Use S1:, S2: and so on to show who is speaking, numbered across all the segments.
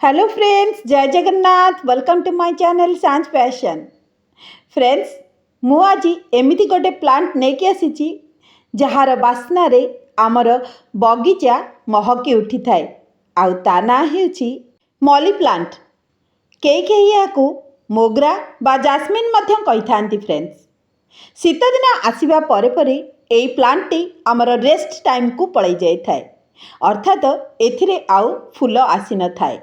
S1: Hello friends, जय Jagannath. Welcome to my channel science passion. Friends, मु आज एमिति गोटे प्लांट नेकी आसीची जहार बास्नारे आमर बगीचा महकी उठी थाए। आउ ता ना हेउची मली प्लांट। कई याकू मोगरा बा जास्मिन मध्य कही थांती। फ्रेंड्स, शीत दिन आसवा परे परे एई प्लांटटी आमर रेस्ट टाइम को पड़े जाए थाए, अर्थात एथिरे आउ फूल आसी न थाए।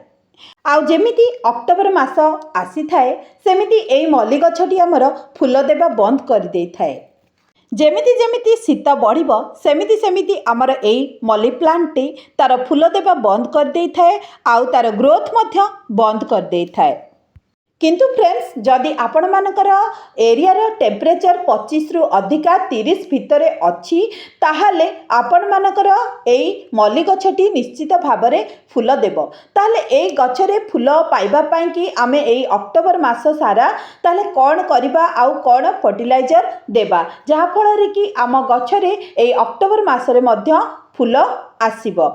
S1: आउ जेमिति अक्टोबर मास आसी थाए सेमिति एई मल्ली गछटी आमर फूल देबा बंद कर दे थाए। जेमिति जेमिति शीत बढ़िबो सेमिति सेमिति आमर एई मल्ली प्लांटटी तार फूल देबा बंद कर दे थाए, आउ तार ग्रोथ मध्य बंद कर दे थाए। किंतु फ्रेंड्स, जदि आपण मानकर एरिया रो टेम्परेचर 25 रु अधिका 30 भितर अच्छी ताहाले आपण मानकर एई मल्ली गछटी निश्चित भावरे फूल देव। ताहाले एई गछरे फूल पाइबा पाई कि आमे एई अक्टोबर मास सारा ताहाले कौन करिबा आउ कौन फर्टिलाइजर देबा जहा फल कि आम गछरे एई अक्टोबर मासरे मध्य फूल आसीबो।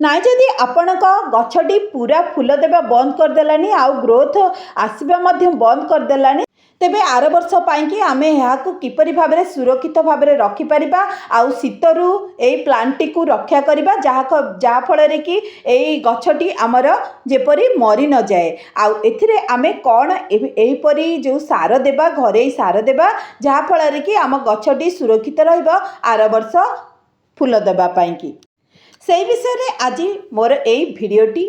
S1: नाई जदि आपणक गछटी पूरा फूल देबा बंद कर देलानी आउ ग्रोथ आसीबा मध्य बंद कर देलानी, तेबे आर वर्ष पाई कि आमे याकू किपरि भाबरे सुरक्षित भाबरे रखि परिबा आउ शीतरु एई प्लांटटी को रक्षा करिबा जहा फल रे कि एई गछटी आमर जेपरि मरि न जाए। आउ एथिरे आमे कोन एहीपरि जो सार देबा घरे सार देबा जहा फल रे कि आम गछटी सुरक्षित रहइबो आर वर्ष फूल देबा पाई कि। से विषय आज मोर यही भिडियोटी।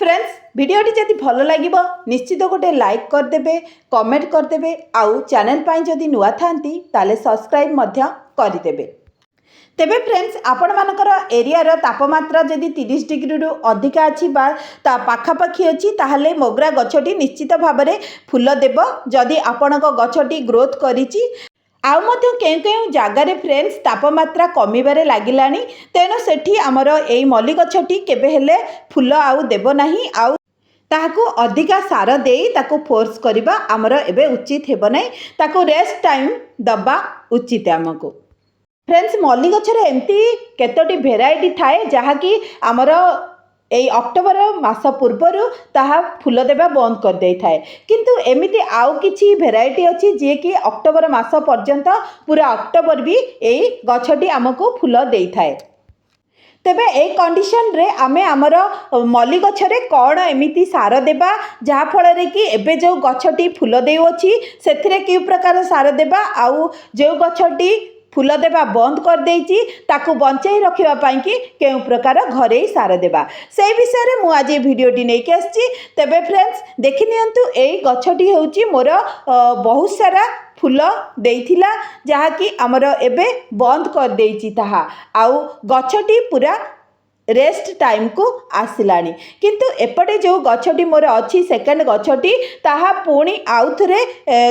S1: फ्रेंड्स, भिडियोटी जदि भल लगे निश्चित गोटे लाइक करदे, कमेंट करदे, आउ चैनल पाई जदि नुआ थांती ताले सब्सक्राइब मध्य करदेबे। तेबे फ्रेंड्स, आपण मानकर एरिया रो तापमात्रा जदि 30 डिग्री रु अधिका अछि बा ता पाखापाखी अछि ताहले मोगरा गछटी निश्चित भाबरे फूल देब जदि आपणक गछटी ग्रोथ करिछि। आउ मध्य केउ केउ जगार फ्रेंड्स तापमात्रा कमिबारे लागिलानी, तेणु सेठी आमर एई मल्ली गछटी केबे हेले फूल आउ देब नाही। आउ ताहाकू अधिका सार देई ताकू फोर्स करिबा आमर एबे उचित हेब नाही, ताकू रेस्ट टाइम दबा उचित आमको। फ्रेंड्स, मल्ली गछरे एमती केतोटी भेराइटी थाए जहाँकि आमर एई अक्टोबर मास पूर्वर ताहा फूल देबा बंद कर दे थाए, किंतु एमिति आउ किछि भेराइटी अछि जे कि अक्टोबर मास पर्यंत पूरा अक्टोबर भी एई गछटी आमको फूल दे थाए। तेबे ए कंडीशन रे आमे आमर मल्ली गछरे कौन एमिति सार देबा जहा फल रे कि एबे जो गछटी फूल देउ अछि सेथिरे कि प्रकार सार देबा आउ जो गछटी फूल देबा बंद कर देइछि ताकू बंचाई रखिबा पाई कि केउ प्रकार घरे सार देबा से विषय रे मु आज भिडियोटी नै के आछि। तेबे फ्रेंड्स, देखि नियंतु एई गछटी होउछि मोर बहुत सारा फूल देइथिला जहा कि आमर एबे बंद कर देइछि ताहा, आउ गछटी पूरा रेस्ट टाइम को आसिलानी। किंतु एपटे जो गछटी मोर अच्छी सेकेंड गछटी ताहा पुणी आउ थरे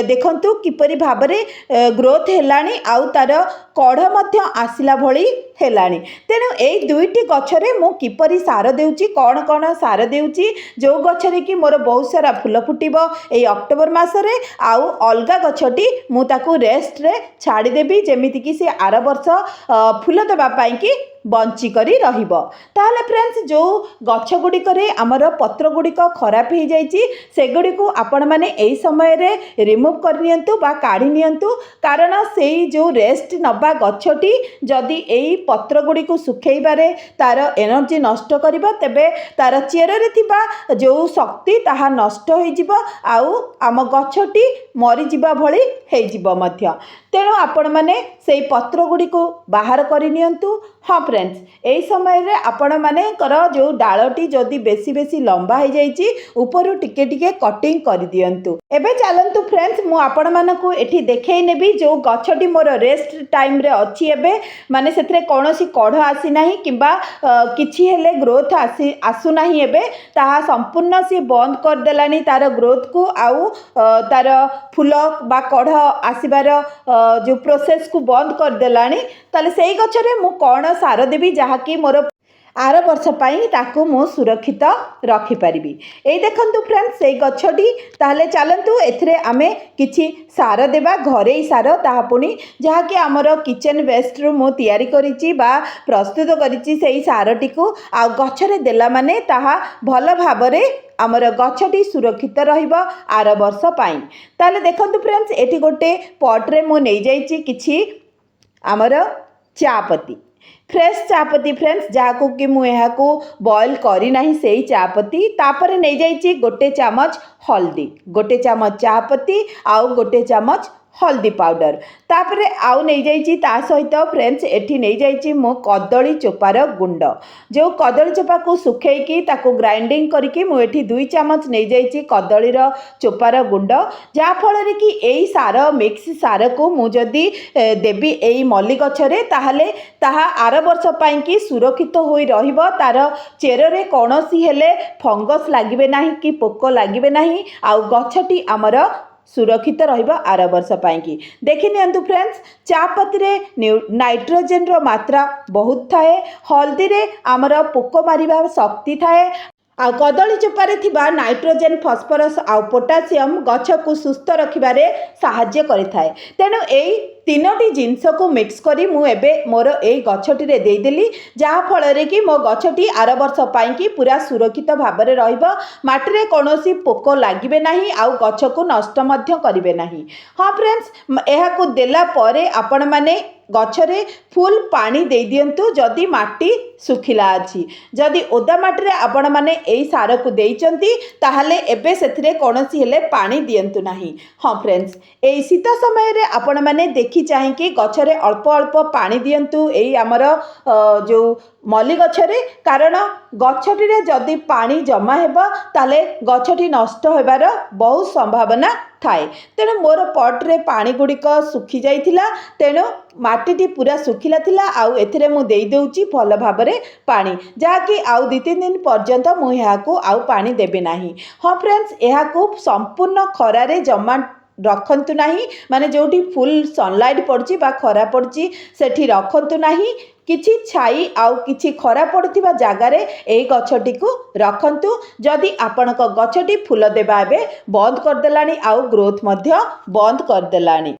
S1: देखंतु किपरि भाबरे ग्रोथ हेलानी आउ तार कढ़ मध्य आसिला भली हेलानी। तेणु एई दुईटी गछरे मु किपरि सार देउची कौन कौन सार देउची जो गछरे कि मोर बहुत सारा फूल फुटिबो एई अक्टोबर मासरे, आउ अलगा गछटी मु ताकू रेस्ट रे छाड़ी देबी जेमिति कि से आर वर्ष फूल देबा पाई कि बंची करी रहिबो। ताहले फ्रेंड्स, जो गछ गुडी करे आमर पत्र गुडिक खराब हो जाइछि सेगुडी को आपण माने एई समय रे रिमूव कर नियंतु बा काढी नियंतु, कारण सेई जो रेस्ट नबा गछटी जदि एई पत्र गुडी को सुखेइबारे तार एनर्जी नष्ट करिबो तेबे तार चेर रे थिबा जो शक्ति ताहा नष्ट होई जिवो आउ आम गछटी मरि जिबा भली हेइ जिवो मध्य। तेणु आपण माने सेई पत्र गुडी को बाहर करि नियंतु। हाँ फ्रेंड्स, एई समय रे आपण माने कर जो डालटी जदि बेसी बेसी लंबा हो जाइछि ऊपर टिके टिके कटिंग कर दियंतु। एबे चलंतु फ्रेंड्स, मु आपण मानकू एठी देखेइ नेबी जो गछटी मोर रेस्ट टाइम रे अछि एबे माने सेथरे कोनोसी कढ़ आसी नाही किबा किछि हेले ग्रोथ आसु नाही, एबे ताहा संपूर्ण से बंद कर देलानी तार ग्रोथ को आउ तार फूल बा कढ़ आसीबार जो प्रोसेस को बंद कर देलानी। ताले सेई गछरे मु कोन सार देबी जहा कि मोर आर वर्ष पाई ताकू मु सुरक्षित रखि परिबी। एई देखंतु फ्रेंड्स, सेई गछटी ताहले चलंतु एथिरे आमे किछि सार देबा घरे सार ताहा पुनी जहा कि हमर किचन वेस्ट रु मु तयारी करिछि बा प्रस्तुत करिछि सेई सारटी को आ गछरे देला माने ताहा भल भाबरे आमर गछटी सुरक्षित रहिबो आर वर्ष पाई। ताले देखंतु फ्रेंड्स एटी गोटे पॉट रे मु नै जाईची किछि आमर चापत्ती फ्रेश चापत्ती फ्रेंड्स जहाँ कि मुझे बॉयल करना से चापत्ती तापर नहीं जाइए गोटे चामच हल्दी गोटे चामच चापत्ती आउ गोटे चामच हल्दी पाउडर तापर आउ नहीं जाइए ता सहित फ्रेंड्स एठी नहीं जाइए मो कदली चोपार गुंड जो कदली चोपा को सुखेकी ताको ग्राइंडिंग करके मुझे 2 चामच नहीं जाइए कदलीर चोपार गुंड जहाँ फल कि यही सार मिक्स सार को मुझे देवी यही मल्ली गछरे ताहले ताहा आर वर्ष पाई सुरक्षित होई रहिबो तार चेररे कौनसी हेले फंगस लागिबे नाही कि पोक लागिबे नाही आउ गछटी आमर सुरक्षित रहिबो आर वर्ष पाई। देखि नियंतु फ्रेंड्स चापत्ती रे नाइट्रोजन रो मात्रा बहुत थाए हल्दी रे आमर पोक मारिबा शक्ति थाए आ कदली चोपारे थिबा नाइट्रोजन फॉस्फोरस आ पोटासियम गछ को सुस्थ रखिबारे साहाय्य करिथाए। तेणु एई तीनोटी जिनस को मिक्स करी मु एबे मोर एई गछटी रे देई देली जहाँ फल रे कि मो गछटी आर वर्ष पाई कि पूरा सुरक्षित भाबरे रहिबो माटी रे कोनोसी पोक लागिबे नाही आउ गछ को नष्ट मध्य करिवे नाही। हाँ फ्रेंड्स एहा को देला परे आपण माने गछरे फुल पानी दे दियंतु जदि माटी सुखिला अछि जदि ओदा माटी रे आपण माने एई सार को देइचंती ताहाले एबे सेथिरे कोनोसी हेले पानी दियंतु नाही। हाँ फ्रेंड्स एई शीत समय रे आपण माने देखि चाहि कि गछरे अल्प अल्प पानी दियंतु एई आमर जो मल्ली गछरे कारण गछटी रे जदि पानी जमा हेबा ताले गछटी नष्ट होबार बहुत संभावना थाए। तेणु मोर पट रे पानी गुड़िक सुखी जाइथिला तेणु माटीटी पूरा सुखिला थिला आउ एथिरे मु देई देउची भल भाबरे पानी जाकि आउ 2-3 दिन पर्यंत मु याकू आउ पानी देबे नाही। हाँ फ्रेंड्स याकू संपूर्ण खरारे जमा रखंतु नाही माने जोटी फुल सनलाइट पड़ची बा खरा पड़ची सेठी रखंतु नाही किछि छाई आउ किछि खरा पड़ुथिबा जागारे एई गछटी को रखंतु जदि आपणक गछटी फूल देबा एबे बंद कर देलानी आउ ग्रोथ मध्य बंद कर देलानी।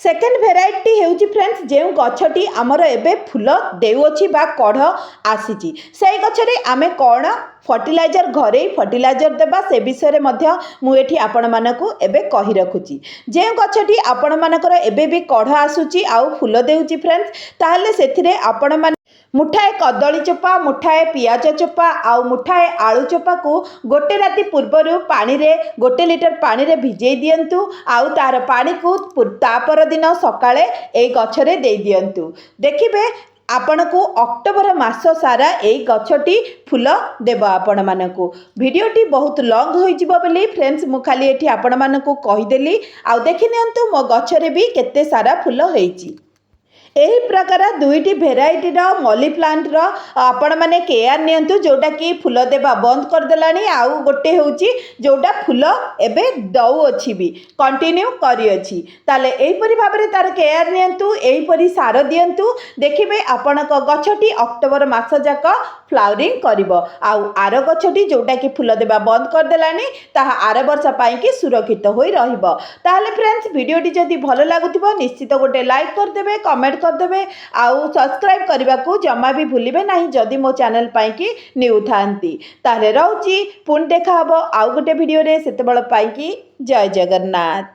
S1: सेकेंड भेराइटी हेउची फ्रेंड्स जेउ गछटी आमर एबे फूल देउछि बा कढ़ आसीची सेई गछरे आमे कोन फर्टिलाइजर घरे फर्टिलाइजर देबा से विषय मध्य मु एठी आपण मानकु एबे कहि रखुची। जे गछटी आपण मानकर एबे भी कढ़ आसुची आउ फूल देउची फ्रेंड्स ताहले सेथिरे आपण मान मुठाए कदली चोपा मुठाए पियाज चोपा आउ मुठाए आलू चोपा को गोटे राति पूर्व पानी रे 1 लीटर पानी रे भिजई दियंतु आउ तार पानी को तापर दिन सकाळे ए गछरे दे दियंतु देखिबे आपण को अक्टोबर मास सारा एई गछटी फूल देबा आपण मानकु। वीडियोटी बहुत लॉन्ग होई जिवो बोली फ्रेंड्स मु खाली एठी आपण मानकु कहि देली आउ देखि नियंतु मो गछरे भी केते सारा फूल होईची। एही प्रकार 2टी भेराइटी मल्ली प्लांट रो आपण माने केयर नियंतु जोटा कि फूल देबा बंद कर देलानी आउ गोटे होउची जोटा फूल एबे दउ अछि भी कंटिन्यू करी अछि ताले एही परि भाबरे तार केयर नियंतु एही परि सार दियंतु देखिबे आपणक गछटी अक्टोबर मास जाक फ्लावरिंग करिवो आउ आर गछटी जोटा कि फूल देबा बंद कर देलानी ताहा आर वर्ष पाई कि सुरक्षित होई रहिबो। ताले फ्रेंड्स वीडियोटी जदि भलो लागुथिबो निश्चित गोटे लाइक कर देबे कमेंट करदेवे आउ सब्सक्राइब करने को जमा भी भूलिबे नहीं जदि मो चैनल पाई कि न्यू थांती ताहले रहउची पुणी देखा हबो आउ गोटे वीडियो रे सेतेबेल पाई कि जय जगन्नाथ।